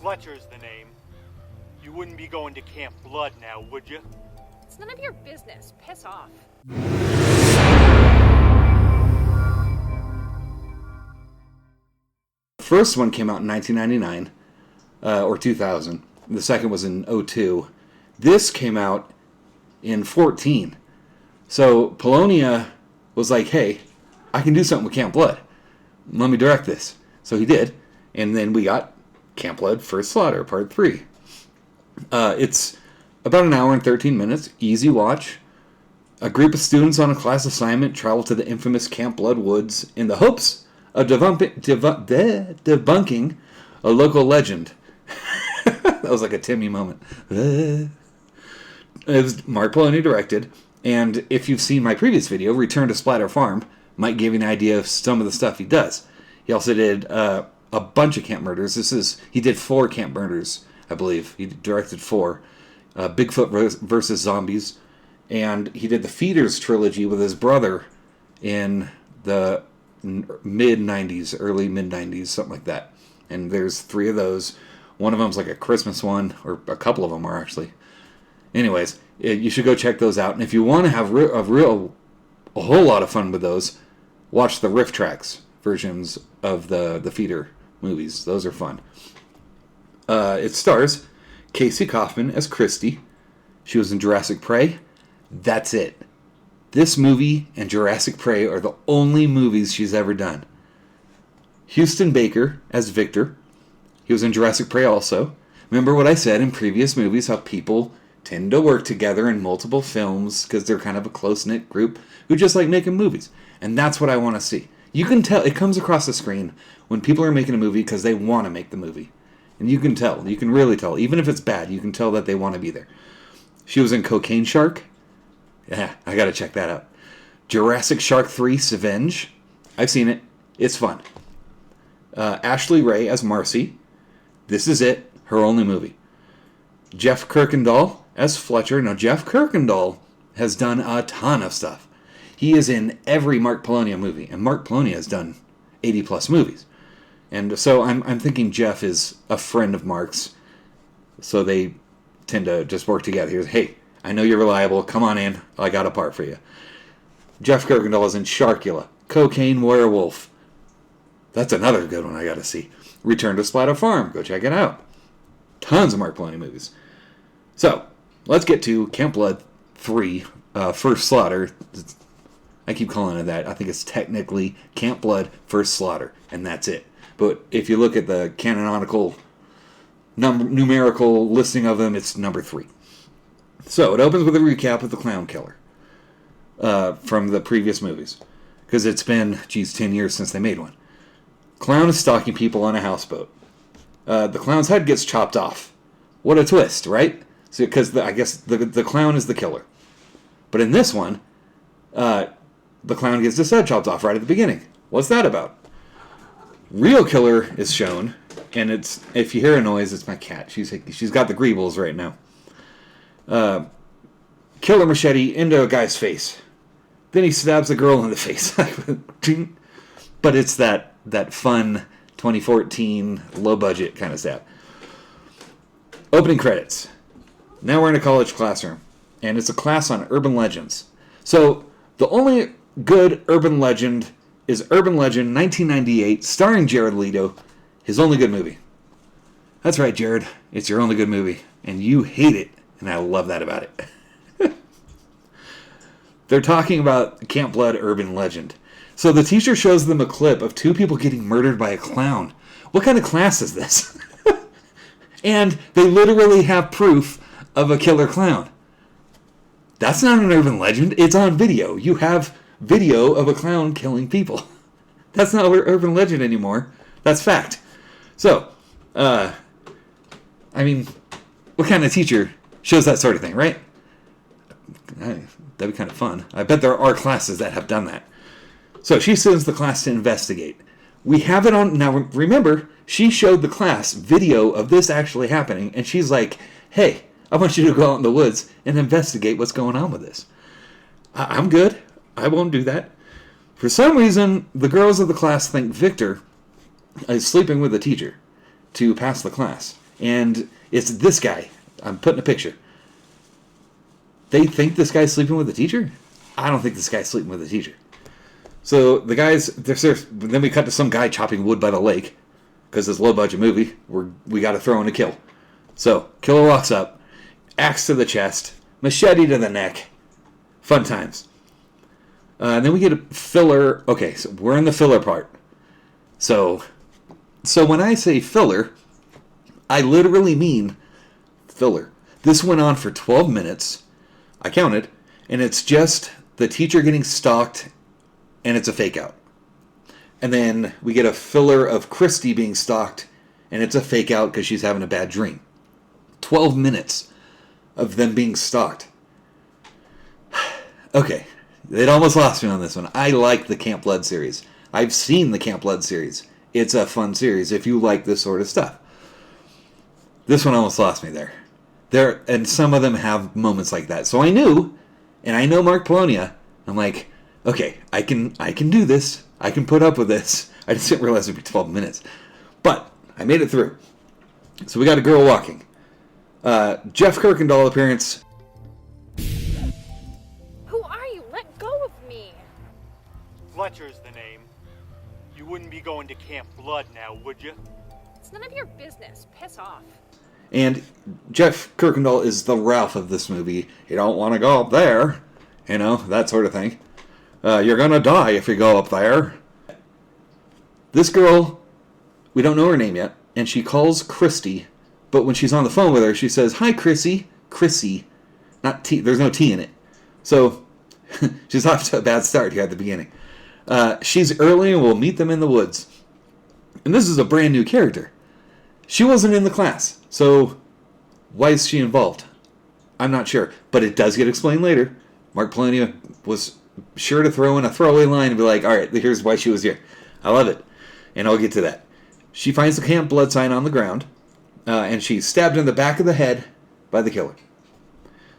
Fletcher's the name. You wouldn't be going to Camp Blood now, would you? It's none of your business. Piss off. The first one came out in 1999, or 2000. The second was in 2002. This came out in 2014. So Polonia was like, hey, I can do something with Camp Blood. Let me direct this. So he did. And then we got Camp Blood First Slaughter, Part 3. It's about an hour and 13 minutes. Easy watch. A group of students on a class assignment travel to the infamous Camp Blood woods in the hopes of debunking a local legend. That was like a Timmy moment. It was Mark Poloni directed. And if you've seen my previous video, Return to Splatter Farm, might give you an idea of some of the stuff he does. He also did a bunch of camp murders. He did 4 camp murders, I believe. He directed 4. Bigfoot versus Zombies. And he did the Feeders trilogy with his brother in the mid-90s, early mid-90s, something like that. And there's 3 of those. One of them's like a Christmas one, or a couple of them are actually. Anyways, you should go check those out. And if you want to have a whole lot of fun with those, watch the riff tracks versions of the Feeder movies. Those are fun. It stars Casey Kaufman as Christy. She was in Jurassic Prey. That's it. This movie and Jurassic Prey are the only movies she's ever done. Houston Baker as Victor. He was in Jurassic Prey also. Remember what I said in previous movies, how people tend to work together in multiple films because they're kind of a close-knit group who just like making movies. And that's what I want to see. You can tell, it comes across the screen when people are making a movie because they want to make the movie. And you can tell. You can really tell. Even if it's bad, you can tell that they want to be there. She was in Cocaine Shark. Yeah, I got to check that out. Jurassic Shark 3, Savenge. I've seen it. It's fun. Ashley Ray as Marcy. This is it. Her only movie. Jeff Kirkendall as Fletcher. Now, Jeff Kirkendall has done a ton of stuff. He is in every Mark Polonia movie. And Mark Polonia has done 80-plus movies. And so I'm thinking Jeff is a friend of Mark's. So they tend to just work together. Here's, hey, I know you're reliable. Come on in. I got a part for you. Jeff Kirkendall is in Sharkula. Cocaine Werewolf. That's another good one I got to see. Return to Splatter Farm. Go check it out. Tons of Mark Poloni movies. So, let's get to Camp Blood 3, First Slaughter. I keep calling it that. I think it's technically Camp Blood, First Slaughter. And that's it. But if you look at the canonical numerical listing of them, it's number 3. So, it opens with a recap of the clown killer from the previous movies. Because it's been, 10 years since they made one. Clown is stalking people on a houseboat. The clown's head gets chopped off. What a twist, right? Because I guess the clown is the killer. But in this one, the clown gets his head chopped off right at the beginning. What's that about? Real killer is shown, and it's, if you hear a noise, it's my cat. She's got the greebles right now. Killer machete into a guy's face. Then he stabs the girl in the face. But it's that fun 2014 low budget kind of stab. Opening credits. Now we're in a college classroom, and it's a class on urban legends. So the only good urban legend is Urban Legend 1998, starring Jared Leto, his only good movie. That's right, Jared. It's your only good movie, and you hate it, and I love that about it. They're talking about Camp Blood Urban Legend. So the teacher shows them a clip of 2 people getting murdered by a clown. What kind of class is this? And they literally have proof of a killer clown. That's not an urban legend. It's on video. You have video of a clown killing people. That's not urban legend anymore. That's fact. So, I mean, what kind of teacher shows that sort of thing, right? That'd be kind of fun. I bet there are classes that have done that. So she sends the class to investigate. We have it on... Now, remember, she showed the class video of this actually happening, and she's like, hey, I want you to go out in the woods and investigate what's going on with this. I'm good. I won't do that. For some reason, the girls of the class think Victor is sleeping with the teacher to pass the class. And it's this guy. I'm putting a picture. They think this guy's sleeping with the teacher? I don't think this guy's sleeping with the teacher. So the guys, then we cut to some guy chopping wood by the lake, because it's a low-budget movie. We got to throw in a kill. So, killer walks up, axe to the chest, machete to the neck. Fun times. And then we get a filler. Okay, so we're in the filler part. So when I say filler, I literally mean filler. This went on for 12 minutes. I counted. And it's just the teacher getting stalked, and it's a fake out. And then we get a filler of Christy being stalked, and it's a fake out because she's having a bad dream. 12 minutes of them being stalked. Okay, it almost lost me on this one. I like the Camp Blood series. I've seen the Camp Blood series. It's a fun series if you like this sort of stuff. This one almost lost me there. And some of them have moments like that. So I knew, and I know Mark Polonia. I'm like, okay, I can do this. I can put up with this. I just didn't realize it'd be 12 minutes. But I made it through. So we got a girl walking. Jeff Kirkendall appearance. Who are you? Let go of me. Fletcher's the name. You wouldn't be going to Camp Blood now, would you? It's none of your business. Piss off. And Jeff Kirkendall is the Ralph of this movie. You don't want to go up there. You know, that sort of thing. You're going to die if you go up there. This girl, we don't know her name yet, and she calls Christy, but when she's on the phone with her, she says, "Hi, Chrissy." Chrissy. Not T. There's no T in it. So, she's off to a bad start here at the beginning. She's early and we'll meet them in the woods. And this is a brand new character. She wasn't in the class, so why is she involved? I'm not sure, but it does get explained later. Mark Polonia was sure to throw in a throwaway line and be like, all right, here's why she was here. I love it, and I'll get to that. She finds the Camp Blood sign on the ground, and she's stabbed in the back of the head by the killer.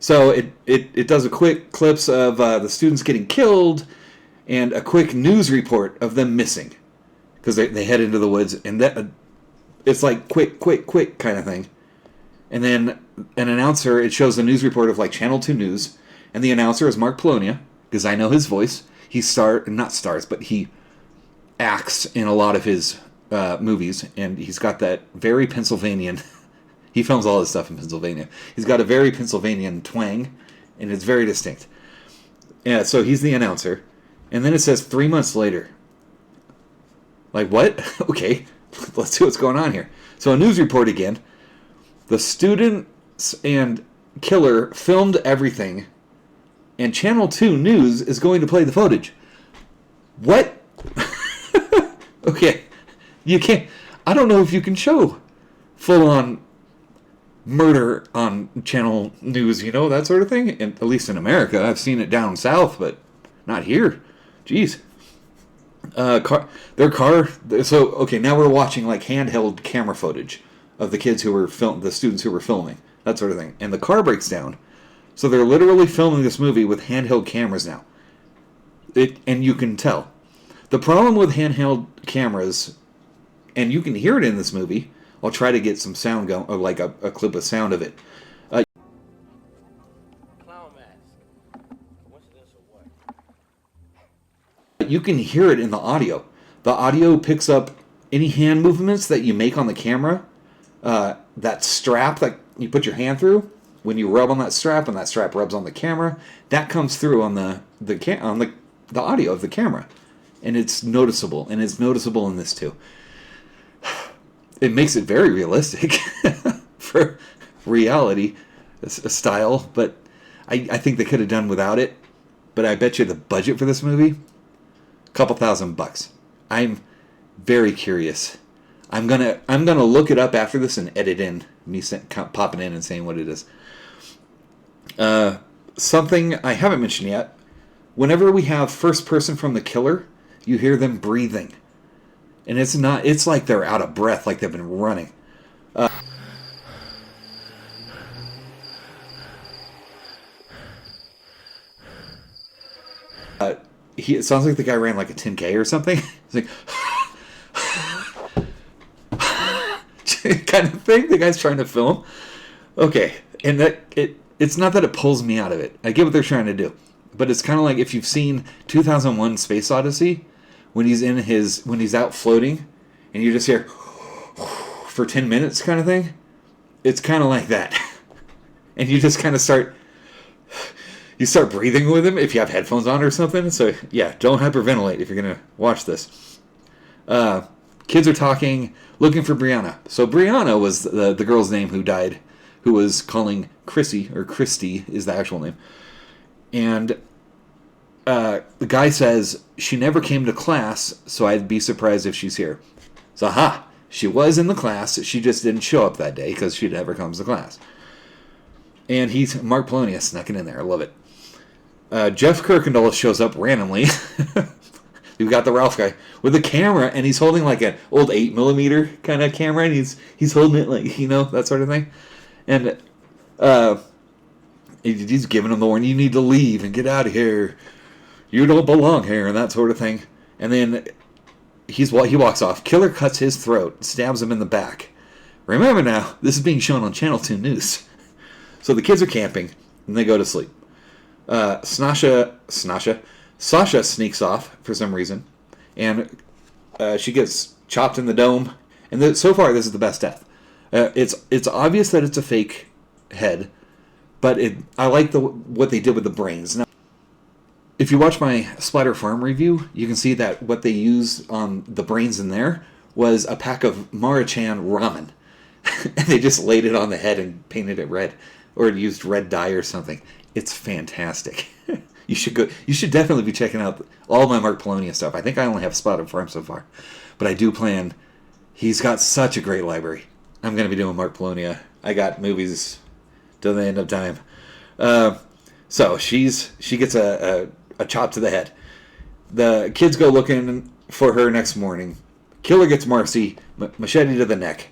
So it does a quick clips of the students getting killed and a quick news report of them missing because they head into the woods, and that it's like quick kind of thing. And then an announcer, it shows the news report of like Channel 2 News, and the announcer is Mark Polonia, because I know his voice. He he acts in a lot of his movies, and he's got that very Pennsylvanian. He films all his stuff in Pennsylvania. He's got a very Pennsylvanian twang, and it's very distinct. Yeah, so he's the announcer. And then it says 3 months later. Like, what? Okay, let's see what's going on here. So a news report again. The students and killer filmed everything, and Channel 2 News is going to play the footage. What? Okay, you can't. I don't know if you can show full-on murder on Channel News, you know, that sort of thing. And at least in America, I've seen it down south, but not here. Jeez. Their car. So okay, now we're watching like handheld camera footage of the kids who were the students who were filming, that sort of thing. And the car breaks down, so they're literally filming this movie with handheld cameras now. And you can tell. The problem with handheld cameras, and you can hear it in this movie. I'll try to get some sound going, or like a clip of sound of it. Clown mask. What's this or what? You can hear it in the audio. The audio picks up any hand movements that you make on the camera. That strap that you put your hand through, when you rub on that strap and that strap rubs on the camera, that comes through on the audio of the camera, and it's noticeable. And it's noticeable in this too. It makes it very realistic for reality style, but I think they could have done without it. But I bet you the budget for this movie, a couple $1,000. I'm very curious. I'm gonna look it up after this and edit in me popping in and saying what it is. Something I haven't mentioned yet. Whenever we have first person from the killer, you hear them breathing. And it's like they're out of breath, like they've been running. It sounds like the guy ran like a 10K or something. It's like, kind of thing. The guy's trying to film. Okay, and it's not that it pulls me out of it. I get what they're trying to do, but it's kind of like if you've seen 2001: Space Odyssey, when he's out floating, and you just hear for 10 minutes kind of thing. It's kind of like that, and you just kind of start breathing with him if you have headphones on or something. So yeah, don't hyperventilate if you're gonna watch this. Kids are talking, looking for Brianna. So Brianna was the girl's name who died, who was calling Chrissy, or Christy is the actual name. And the guy says, she never came to class, so I'd be surprised if she's here. So, she was in the class, she just didn't show up that day because she never comes to class. And Mark Polonia snuck it in there. I love it. Jeff Kirkendall shows up randomly. We've got the Ralph guy with a camera, and he's holding like an old 8mm kind of camera, and he's holding it like, that sort of thing. And he's giving him the warning, you need to leave and get out of here. You don't belong here, and that sort of thing. And then he walks off. Killer cuts his throat, stabs him in the back. Remember now, this is being shown on Channel 2 News. So the kids are camping, and they go to sleep. Sasha sneaks off for some reason, and she gets chopped in the dome. And so far, this is the best death. It's obvious that it's a fake head, but I like what they did with the brains. Now, if you watch my Splatter Farm review, you can see that what they used on the brains in there was a pack of Maruchan ramen. And they just laid it on the head and painted it red, or used red dye or something. It's fantastic. You should definitely be checking out all my Mark Polonia stuff. I think I only have Splatter Farm so far, but I do plan. He's got such a great library. I'm going to be doing Mark Polonia. I got movies till the end of time. So she gets a chop to the head. The kids go looking for her next morning. Killer gets Marcy, machete to the neck.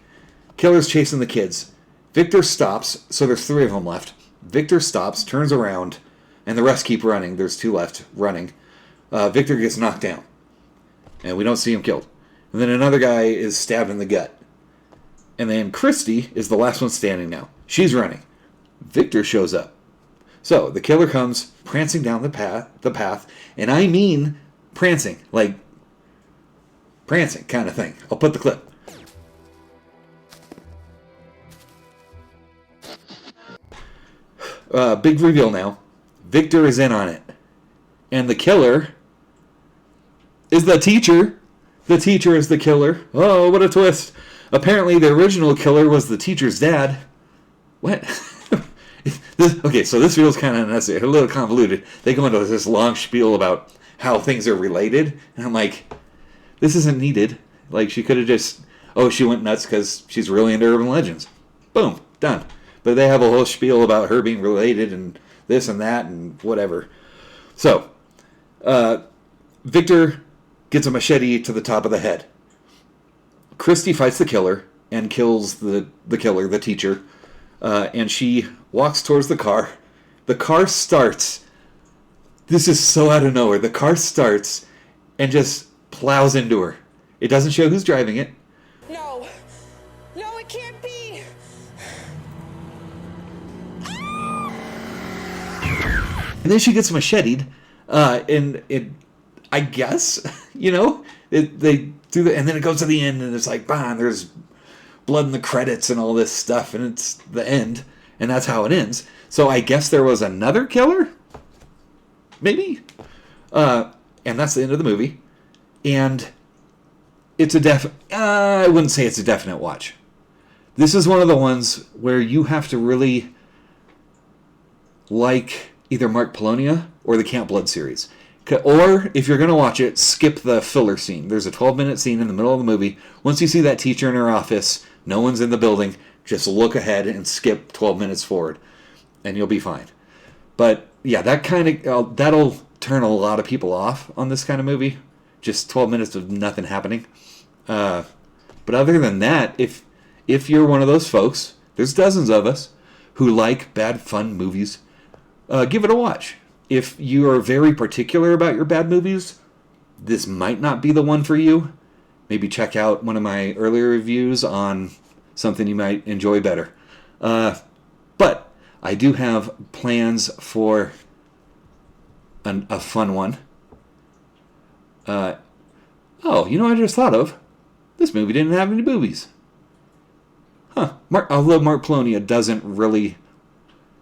Killer's chasing the kids. Victor stops, so there's 3 of them left. Victor stops, turns around, and the rest keep running. There's 2 left running. Victor gets knocked down, and we don't see him killed. And then another guy is stabbed in the gut. And then Christy is the last one standing now. She's running. Victor shows up. So the killer comes prancing down the path, and I mean prancing, like prancing kind of thing. I'll put the clip. Big reveal now. Victor is in on it. And the killer is the teacher. The teacher is the killer. Oh, what a twist. Apparently the original killer was the teacher's dad. What? Okay, so this feels kind of unnecessary, a little convoluted. They go into this long spiel about how things are related, and I'm like, this isn't needed. Like, she could have just, she went nuts because she's really into urban legends. Boom, done. But they have a whole spiel about her being related and this and that and whatever. So, Victor gets a machete to the top of the head. Christy fights the killer and kills the killer, the teacher, and she walks towards the car. The car starts. This is so out of nowhere. The car starts and just plows into her. It doesn't show who's driving it. No, it can't be. And then she gets macheted, and I guess, they do that, and then it goes to the end, and it's like, bam, there's blood in the credits and all this stuff, and it's the end, and that's how it ends. So I guess there was another killer? Maybe? And that's the end of the movie. And it's I wouldn't say it's a definite watch. This is one of the ones where you have to really like either Mark Polonia or the Camp Blood series. Or, if you're going to watch it, skip the filler scene. There's a 12-minute scene in the middle of the movie. Once you see that teacher in her office, no one's in the building, just look ahead and skip 12 minutes forward, and you'll be fine. But, yeah, that kind of that'll turn a lot of people off on this kind of movie. Just 12 minutes of nothing happening. But other than that, if you're one of those folks, there's dozens of us who like bad, fun movies, give it a watch. If you are very particular about your bad movies, this might not be the one for you. Maybe check out one of my earlier reviews on something you might enjoy better. But I do have plans for a fun one. Oh, you know what I just thought of? This movie didn't have any boobies. Huh. Although Mark Polonia doesn't really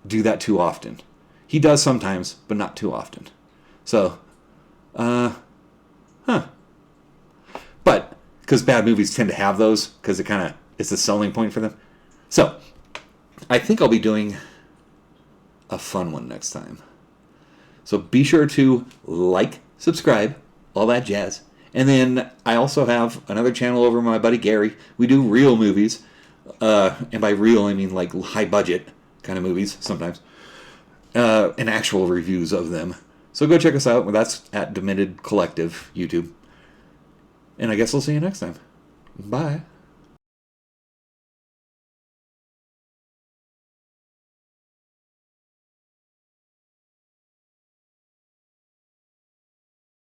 do that too often. He does sometimes, but not too often. So, But, because bad movies tend to have those, because it's a selling point for them. So, I think I'll be doing a fun one next time. So be sure to like, subscribe, all that jazz. And then I also have another channel over my buddy Gary. We do real movies. And by real, I mean like high budget kind of movies sometimes. And actual reviews of them. So go check us out. That's at Demented Collective YouTube. And I guess I'll see you next time. Bye.